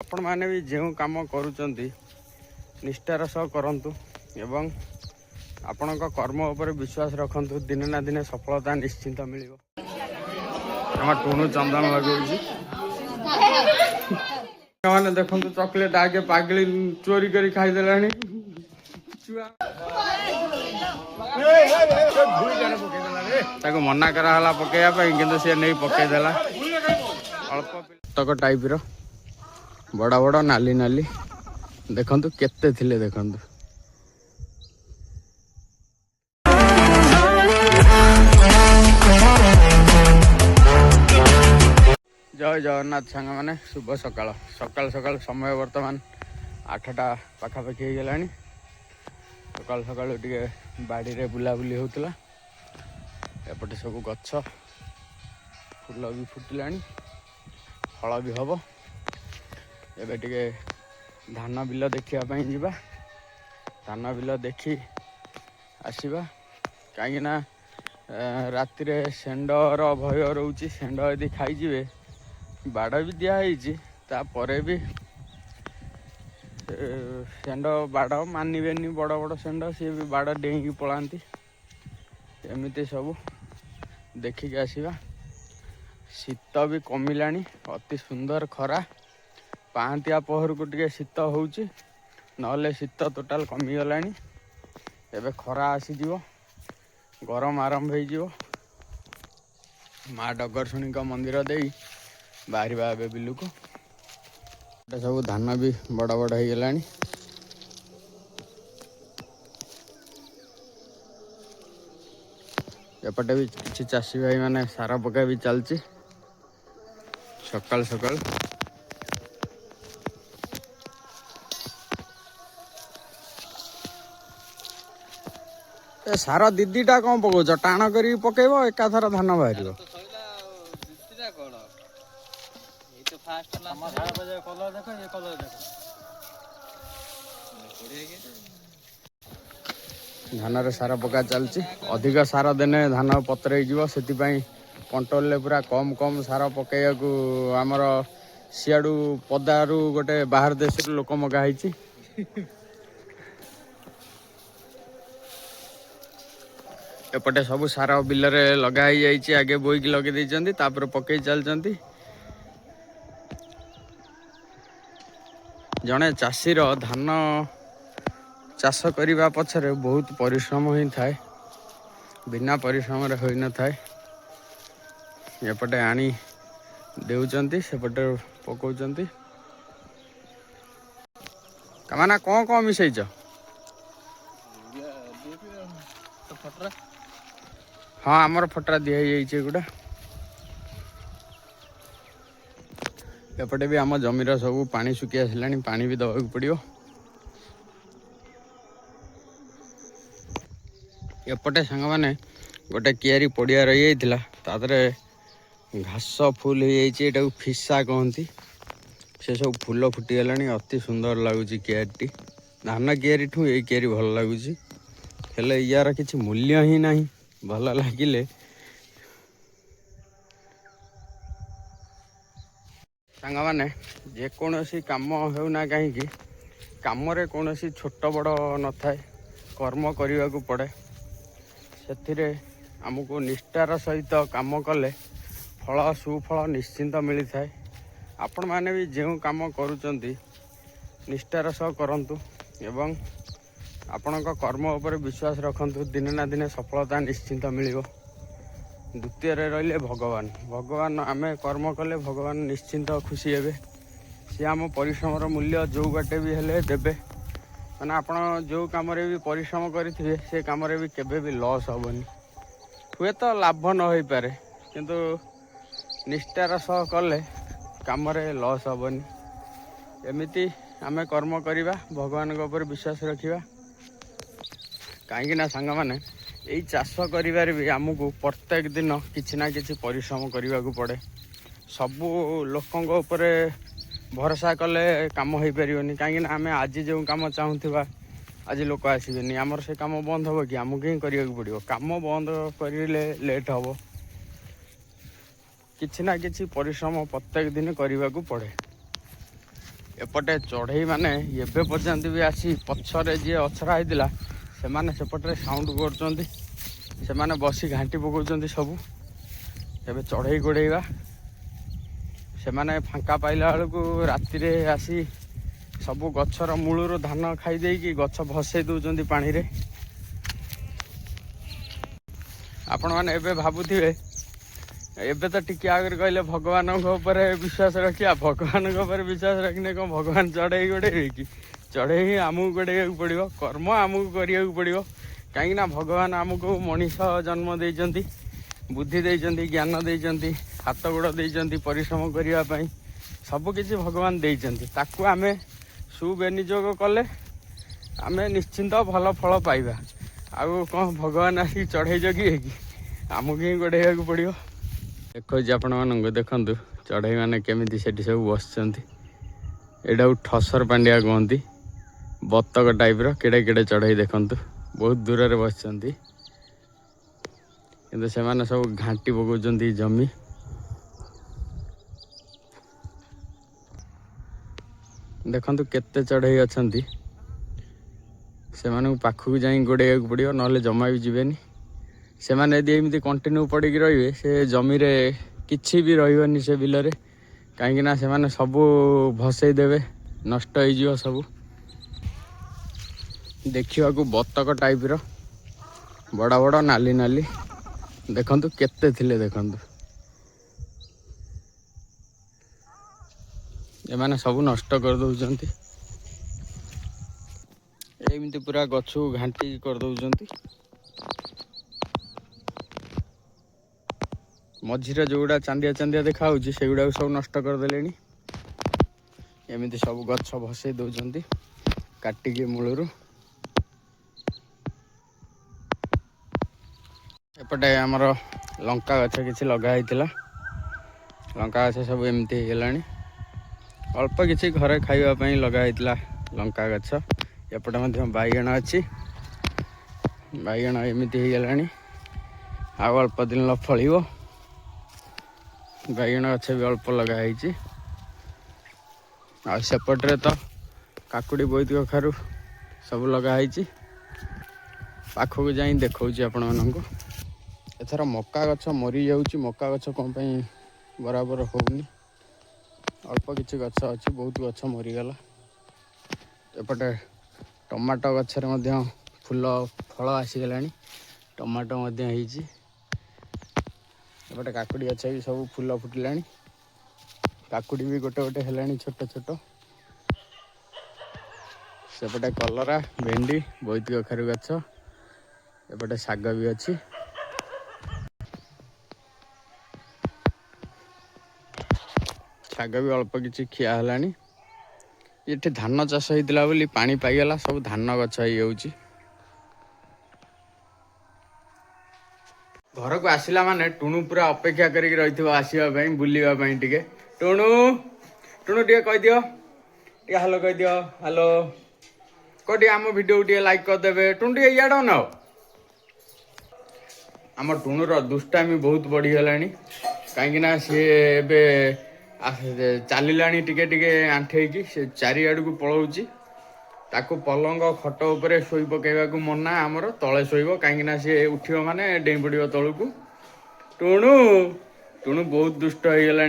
आपण माने भी जो काम करूचंती निष्ठार सह करंतु एवं आपण कर्म उपर विश्वास रखंतु दिने ना दिने सफलता निश्चिंत मिलिबो। हम टुनु चंदन लगौछि माने देखंतु चॉकलेट आगे पागली चोरी करी खाई देलानी ताको मना कराला पकेया कि सी नहीं पकईदेला अल्प तक टाइप रो बड़ा बड़ा नाली नाली देखंतु केते थिले देखंतु। जय जगन्नाथ सांग मैंने शुभ सकाल सकाल सकाल समय बर्तमान 8टा पाखापाखि हो गला सकाल सकाल टे बाड़ी रे बुलाबुली होता एपटे सब गछ फूल भी फुटिला फल भी हम एबे टे धान बिल देखापी जा धान बिल देखी आसवा कहीं राति शेंडर भय रोचे शेंड यदि खाईजे बाड़ भी दिखाई तापर भी शेंड बाड़ मानवेनि बड़ बड़ शेंड सी भी बाड़ डेईकी पलांती एमती सब देखिक आसवा। शीत भी कमिला अति सुंदर खरा पांतिया पहर को टे शीत होची नले शीत टोटाल कमिगला एबे खरा आसीज गरम आरंभ हो माँ डगरशुणी मंदिर दे बाहर ए बिलू को सब धान भी बड़ बड़ हो गला। एपटे भी किसी चाषी भाई माने सारा पका भी चलती सकाल सकाल सारा दीदीटा कौन पकाच टाण कर पकेब एकाथर धान बाहर धान रे सारा पका चलती अधिक सार देने धान पतर से कंट्रोल पूरा कम कम सार पकईया आमर सियाड़ू पदारू गोटे बाहर देश लोक मगाही एपटे सब सार बिल रे लगा आगे बोईकी लगे देइचंती तापर पकई चलचंती। जड़े चाषीर धान चाष करने पछरे बहुत परिश्रम ही थाए बिना परिश्रम हो न थाए एपटे आनी देउचंती सेपटे पकाउचंती कमाना कौन कौन मिसईच हाँ आमर फटरा दिखाई गोटा एपटे भी आम जमीर सब पानी सुखी आसला पानी भी दवा पड़ो। एपटे सांग मैंने गोटे कियारी पड़िया रही जाता घास फुल हो फिसा कहती से सब फूल फुटीगला अति सुंदर लगुच कियारी धान कियारी ठू ये कियारी भल लगुच हेले यार किसी मूल्य ही ना भल लगिले सांग मैंने जेकोसी कम होना कहीं कम कौन छोट बड़ न थाए कर्म करने को पड़े से आमको निष्ठार सहित काम कले फल सुफल निश्चिंत मिलता है। आपण माने भी जो काम करूचंती निष्ठार सह करंतु एवं आपण कर्म उपर विश्वास रखंतु दिने ना दिने सफलता निश्चिंत मिलिबो। द्वितीय रहिले भगवान भगवान आमे कर्म कले भगवान निश्चिंत खुशी हेबे सी आम परिश्रम मूल्य जो बाटे भी हेले देबे मैंने आपड़ जो कम भी परिश्रम करेंगे से कम भी केबे भी लॉस हेनी हुए तो लाभ न हो पारे किंतु निष्ठार सह कले कम लॉस हेनी एमती आमे कर्म करवा भगवान उपर विश्वास रखा कहीं सांग मैंने यही चाष कर भी आमको प्रत्येक दिन किसी ना किसी परिश्रम करने को पड़े सबू लोकों भरोसा कले कम हो पारे कहीं आम आज जो कम चाहूबा आज लोक आसबेनि आमर से कम बंद हम कि आमको ही करने पड़ो कम बंद करे लेट हम किसी ना किसी परिश्रम प्रत्येक दिन करने को पड़े एपटे चढ़ई माने एबे पर्यंत भी आसी पछरे जी अछरा होइतिला सेमाने सेपटे साउंड करछन्ती सेमाने बसी घांटी पकाउछन्ती सब एबे चढ़ई गोड़ेइबा सेमाने फांका पाइला बेलू राति रे आसी सब गछर मूलर धान खाई देकी गछ भसई दउछन्ती पानी रे। आपण माने एबे भाबुथिबे एबे तो टिके आगे कहले भगवान विश्वास रखिया भगवान विश्वास रखने कौन भगवान चढ़ई गोड़े कि चढ़ई आमको गोड़े पड़ो कर्म आमको करा पड़ो कहीं भगवान आमको मनीष जन्म देइचंती बुद्धि देइचंती ज्ञान देइचंती हाथ गोड़ देइचंती परिश्रम करने सबकिछि भगवान देइचंती ताकू आमे सुविनियोग कले आमे निश्चिंत भल फल पाइबा आउ कौन भगवान आसिक चढ़ई जगिए कि आमको ही गोड़े पड़ो। देखो आपण मानक देखु चढ़ई मैंने केमी से सब बसुँच यहाँ ठसर पांडिया कहती बतक टाइप केड़े केड़े चढ़ई देखु बहुत दूर से बस से सब घाटी पकाउछन्ती जमी देखु केते चढ़ई अच्छा से पाखक जा गोड़े पड़ो ना जमा भी जीवेनी से मैंने यदि एमती कंटिन्यू पड़ी रे से जमी रे किछि भी रही से बिल कहीं से सबू भसई देवे नष्ट हो सब देखा बतक टाइप बड़ बड़ नाली नाली देखु केते थिले देखु एमाने सब नष्ट कर दउछन्ती एमती पूरा गछु घांटी कर दउछन्ती मझीरे जोड़ा चांदिया चांदिया देखा से गुड़ा सब नष्ट करदे एमती सब गछ भसई दउछन्ती काटिकी मूलरू एपटे आमर लंका गछ किछि लगा हैतिला लंका गछ सब एमती हेलानी अल्प किछि घरे खाइबा पई लगा हैतिला लंका गछ एपटे मध्य बाइगण अछि बाइगण एमती हे गेलानी आ अल्प दिन फलिबो बाइगण गछ भी अल्प लगाई आसेपटे तो काकुड़ी बोईत कखारू सब लगाई पाखक जा देखा आपण मानक एथर मक्का गछ मरी जाऊँगी मक्का गछ कौन बराबर होनी अल्प किछि गछ अच्छी बहुत गछ मरीगला एपटे टमाटो गचर फूल फल आसीगला टमाटो एपटे काकुड़ी गछ भी सब फूल फुटिला काकुड़ी भी गोटे गोटे हेलानी छोट छोट सेपटे कलरा भेंडी बोईत कखारू गछ एपटे साग भी अच्छी साग भी अल्प किछि खिया हेलानी ये धान चाष होता बोली पानी पाइगला सब धान गछ हो घर को आसला माने टुणु पूरा अपेक्षा करिक रही आसवाई बुलवाई टे टुणु टुणु टे कहीदियो टे हालो कहीदियो हालो कौटी आम वीडियो टे लाइक करदे टुणु टे इड न आम टुणुर दुष्टामी बहुत बढ़ीगला कहीं सी चलला टिके टिके आंठेकी से चारिआड़ को पलाऊँ ताकू पलंग खट उपरे शोई पकेवा मना आमर तले शोब कहीं सी उठ माने डेई पड़ो तलू को टुणु टुणु बहुत दुष्ट हो गला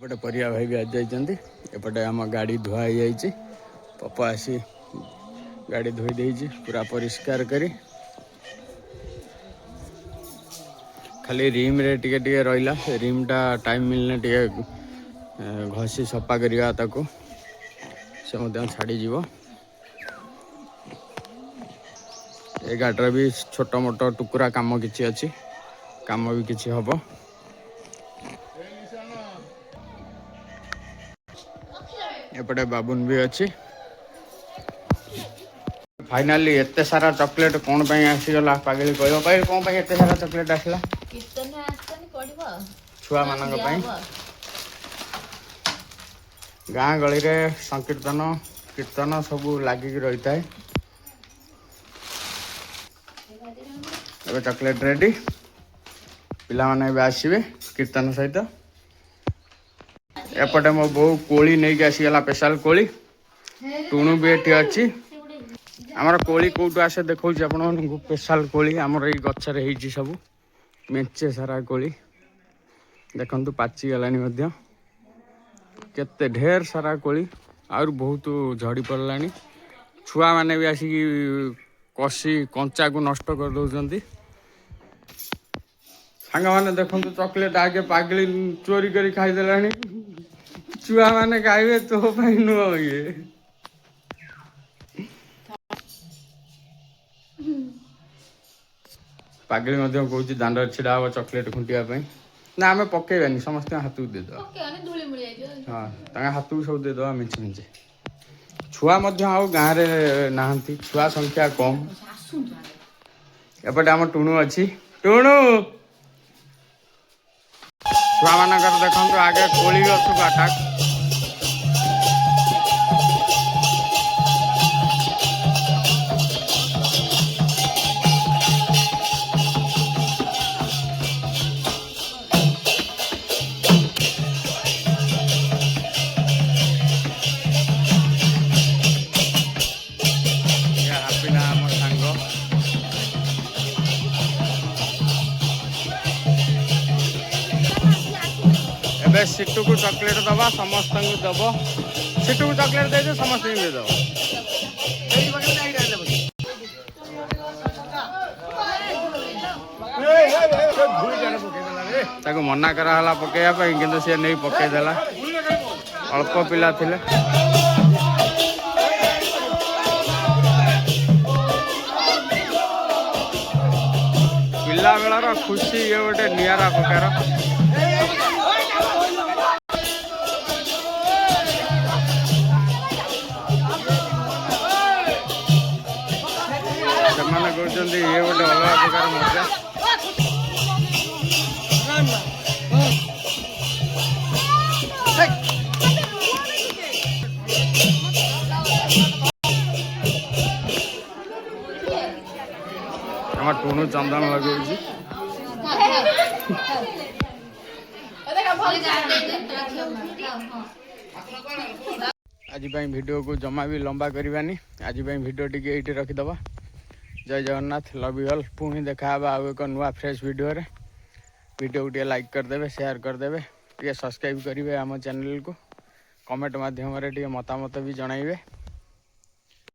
एपटे परिया भाई भी आज जाइए एपटे आम गाड़ी धुआ हो पपा आसी गाड़ी धोई देइछि पूरा परिष्कार करी खाली रिम रे टिके टिके रहिला रिम टा टाइम मिलने टिके घसी सफा करिया ताको से मध्य छाड़ी जीवो ए गाटर भी छोट मोट टुकुरा काम किछि अछि काम भी किछि हबो एपटे बाबुन भी अच्छी फाइनाली एते सारा चॉकलेट कौन पे आसीगला पागली कह पाइल कौन पे एते सारा चॉकलेट आसला छुआ मान गाँ गली रे संकीर्तन कीर्तन सब लगिक रही है एबे चॉकलेट रेडी पिला माने आसवे कीर्तन सहित एपटे मो बो कोली नहीं के आसीगला स्पेशल कोली टुणु भी एटी अच्छी आमर कोली कौटू आसे देखा स्पेशल कोली आमर ये गचर हो सब मेचे सारा कोली देखु पाची गलानी केते ढेर सारा कोली और बहुत झड़ी पड़ला छुआ मैंने भी आसिक कषि कंचा को नष्ट कर दौरान सांग मैंने देखो चॉकलेट आगे पागली चोरी कर खाईदे छुआ मैंने खाइबे तो नुह ये पागली कौच दांड छिड़ा हम चॉकलेट खुंटिया ना आम पकेबानी समस्त हाथ को देद हाँ हाथ को सब देद मिंचे मिंचे छुआ गाँव में ना छुआ संख्या कम एपटे आम टुणु अच्छी टुणु छुआ मान देखो आगे कोली गछ को अटाक सिटू को चॉकलेट दबा समस्त को दब सिटू को चॉकलेट दे समस्त दे दब ताको मना कराला पकेया किंतु सी नहीं पकेदेला अल्प पिला थिले पिला बेलार खुशी ये गोटे नियारा प्रकार ये गोटे अलग प्रकार मजा आम टुणु चंदन लगे आज वीडियो को जमा भी लंबा करवानी आज वीडियो टी ये रखीदबा जय जगन्नाथ लव यू ऑल पुणी देखा आउ एक नुआ फ्रेश वीडियो रे वीडियो को लाइक करदे शेयर करदे टे सब्सक्राइब करेंगे आम चैनल को कमेंट मध्यम मतामत भी जनइबे।